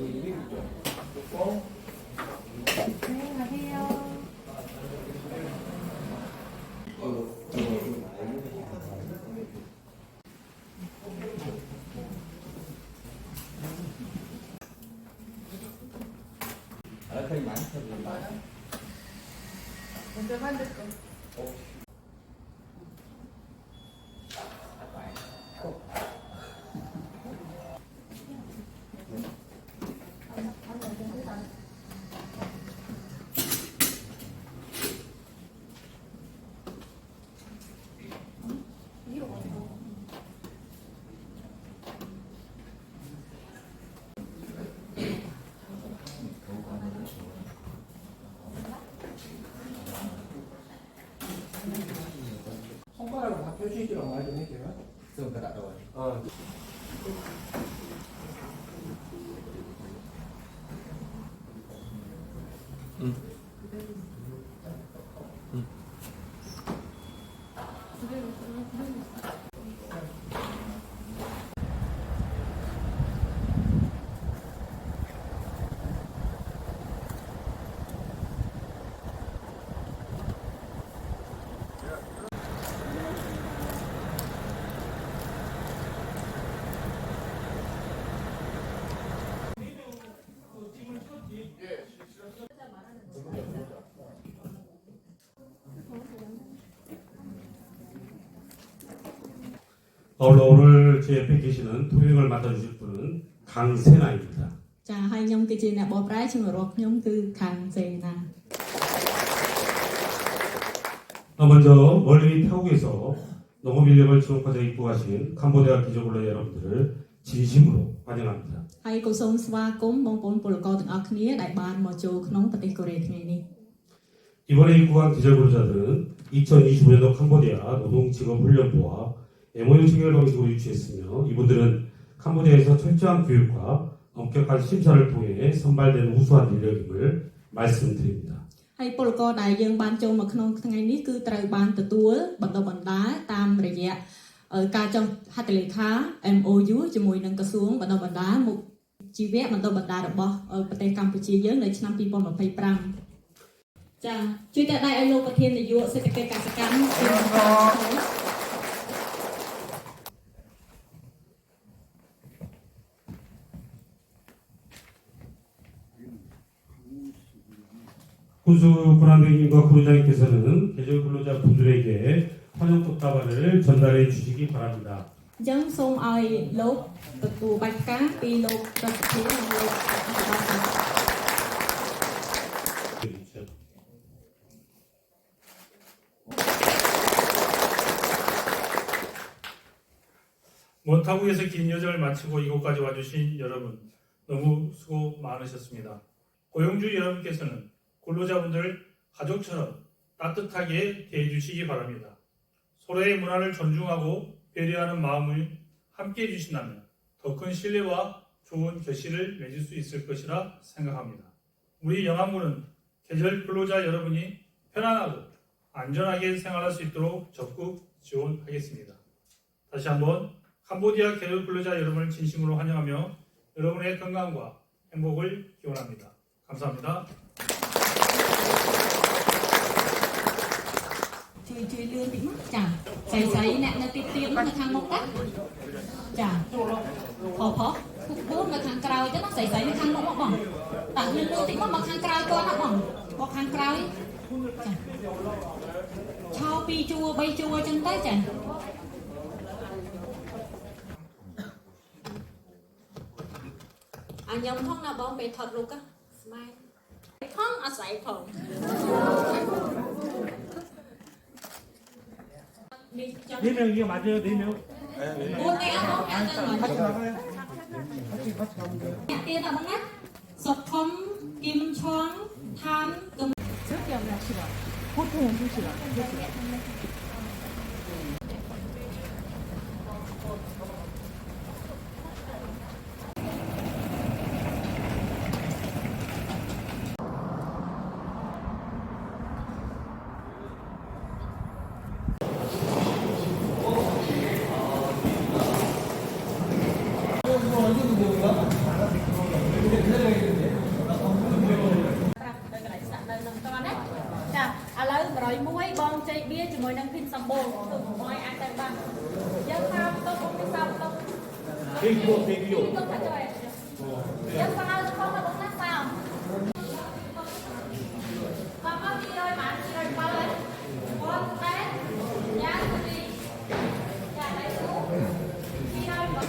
네, 가세요. 먼저 만들 거. 손가락으로 다 표시기로 많이 좀 해줘요. Xương ta đã rồi. 오늘 제 옆에 계시는 통역을 맡아주실 분은 강세나입니다.ចាហើយខ្ញុំគឺជាអ្នកបកប្រែជំនួសរបស់ខ្ញុំគឺខាងសេនា 먼저 멀리 타국에서 농업 인력을 지원하자 입국하신 캄보디아 기족을로 여러분들을 진심으로 환영합니다. ហើយក៏សូមស្វាគមន៍បងប្អូនពលករទាំងអស់គ្នាដែលបានមកចូលក្នុងប្រទេសកូរ៉េថ្ងៃនេះ 이번에 입국한 기절근로자들은 2025년도 캄보디아 노동직업훈련부와 MOU 체결 방식으로 유치했으며 이분들은 캄보디아에서 철저한 교육과 엄격한 심사를 통해 선발된 우수한 인력임을 말씀드립니다. ហើយពលករដែលយើងបានចូលមកក្នុងថ្ងៃនេះគឺត្រូវបានទទួលបណ្ដុះបណ្ដាលតាមរយៈការចុះហត្ថលេខា MOU ជាមួយនឹងក្រសួងបណ្ដុះបណ្ដាលមុខជីវៈបណ្ដុះបណ្ដាលរបស់ប្រទេសកម្ពុជាយើងនៅឆ្នាំ2025 ចាជួយតែដៃឲ្យលោកប្រធាននាយកសេដ្ឋកិច្ចកសិកម្ម 군수 권한대행님과 군의장님께서는 계절 근로자 분들에게 환영 꽃다발을 전달해 주시기 바랍니다. អញ្ចឹងសូមឲ្យលោកទទួលបាច់ផ្កាពីលោកប្រធាននិងលោកអធិការ 타국에서 긴 여정을 마치고 이곳까지 와주신 여러분 너무 수고 많으셨습니다. 고용주 여러분께서는 근로자분들 가족처럼 따뜻하게 대해주시기 바랍니다. 서로의 문화를 존중하고 배려하는 마음을 함께 해주신다면 더 큰 신뢰와 좋은 결실을 맺을 수 있을 것이라 생각합니다. 우리 영암군은 계절 근로자 여러분이 편안하고 안전하게 생활할 수 있도록 적극 지원하겠습니다. 다시 한번 캄보디아 계절 근로자 여러분을 진심으로 환영하며 여러분의 건강과 행복을 기원합니다. 감사합니다. ជួយលឿនតិចមកចាស្រីអ្នកនៅទីទៀតនៅខាងមុខតាចាផពុះនៅខាងក្រោយទៅណាស្រីនៅខាងមុខមកបងតាលឿនតិចមកខាងក្រោយគាត់ណាបងមកខាងក្រោយចាឆោ2ជួរ3ជួរអញ្ចឹងទៅចាខ្ញុំផងណាបងពេលថតរូបស្មែផងអាស្រ័យផង 네 명 이거 맞아요, 4명. 오늘 같이 나가요. 같이 가면 돼요. tiền là bằng cách sọc thấm kim choáng than cầm trước giờ là chị bảo hút thêm cho chị bảo 뭐 어디 있는 거야? សម្បូរគឺបងឲ្យអាចទៅបានយើងថាទៅមកពីសាប់ទៅ 대기요. ទៅថាចុះយើងស្អាតខំទៅបងណាសាមមកមកពីរយបានពីរយបើគាត់តែយ៉ាងទីយ៉ាងដៃស៊ូពីរយបើ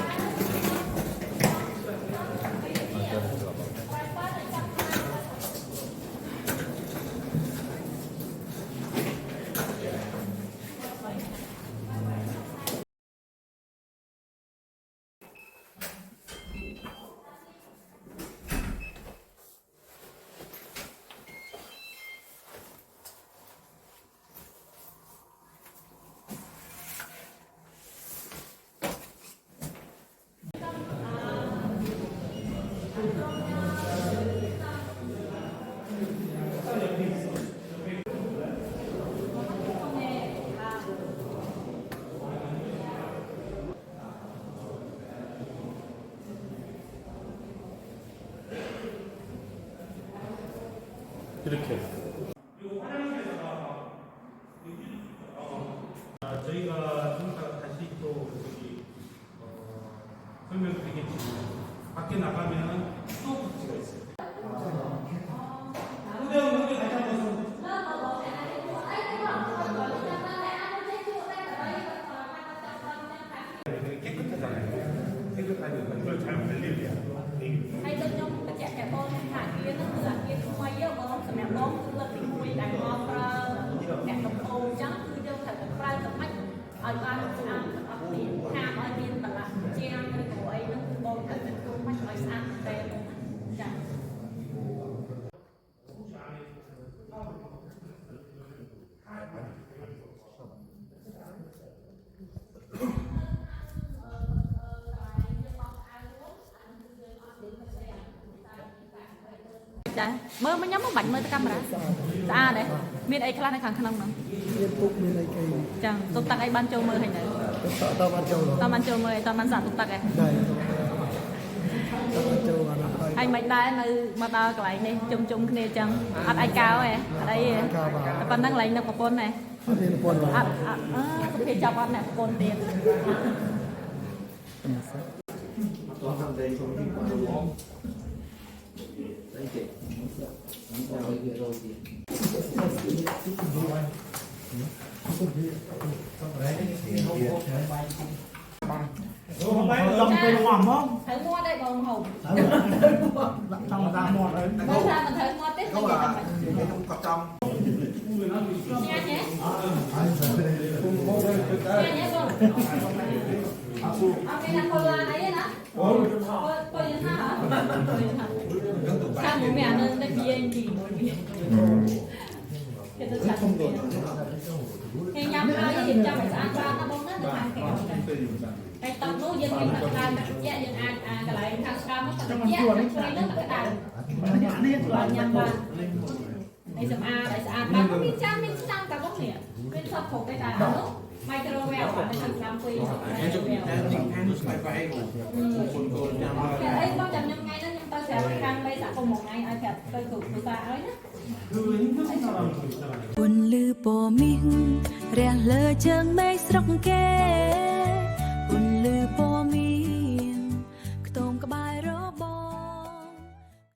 이렇게. 저희가 좀 다시 또 저기 설명드리겠지만 밖에 나가면 수도꼭지가 있어요. 무대 다시 한번 깨끗하잖아요. 깨끗하니까 이걸 잘 관리해야 돼요. ហើយដូចខ្ញុំបញ្ជាក់តែបងថាវានឹងគឺអាគារថ្មីយកបងសម្រាប់បងគឺលើកទី1ដែលមកប្រើអ្នកកំពូលអញ្ចឹងគឺយើងត្រូវតែប្រើទៅម៉េចឲ្យបានស្អាតទាំងអស់គ្នាហាមឲ្យមានបន្លាស់ជាងឬក៏អីហ្នឹងគឺបងត្រូវតែធ្វើម៉េចឲ្យស្អាតតែបងចា៎ ចាមើលមកខ្ញុំមិនបាច់មើលទៅកាមេរ៉ាស្អាតទេមានអីខ្លះនៅខាងក្នុងហ្នឹង មានពុកមានអីគេ ចឹងទុកតាក់អីបានចូលមើលហើយនៅ តបានចូល តបានចូលមើលអីតបានសាកទុកតាក់ឯង ដែរតបានចូលអានោះហើយ ហើយមិនដែរនៅមកដល់កន្លែងនេះជុំជុំគ្នាចឹងអត់អាចកៅទេអត់អីទេតែប៉ុណ្ណឹងកន្លែងនៅប្រពន្ធទេ អត់មានពន្ធ អត់សុភីចាប់អត់អ្នកប្រពន្ធទៀត không phải làm không ត្រូវមាត់ដែរបងហូប trong ra một đấy បើថាមិនត្រូវមាត់ទេមិននិយាយថាមិន không có trong ញ៉ាំញ៉េញ៉ាំញ៉េបងអត់មានណាពលឡានអីទេណាពលយន្តហ៎តាមមួយអានឹងតែនិយាយពីមួយវាគេទៅចាត់គេញ៉ាំហើយរៀបចំឲ្យស្អាតបានណាបងណាទៅខាងក្រៅតែតោះនោះយើងមានទឹកក្តៅទឹកត្រជាក់យើងអាចកន្លែងខាងស្ដាំនោះទឹកត្រជាក់ទឹកឆ្វេងនោះទឹកក្តៅបានញ៉ាំបានឲ្យសម្អាតឲ្យស្អាតបានមានចាំមានស្តាំងតាបងនេះមានសពគ្រប់ទេតែអានោះ microwave អត់ទៅខាងស្ដាំពី អីបងចាំខ្ញុំថ្ងៃហ្នឹងខ្ញុំទៅស្រាប់ខាងបីសហគមន៍មួយថ្ងៃឲ្យប្រាប់ទៅគ្រូភាសាឲ្យណា 그 힘든 사람이 있잖아요. ពន្លឺពណ៌មាសរះលើជើងមេឃស្រុកគេ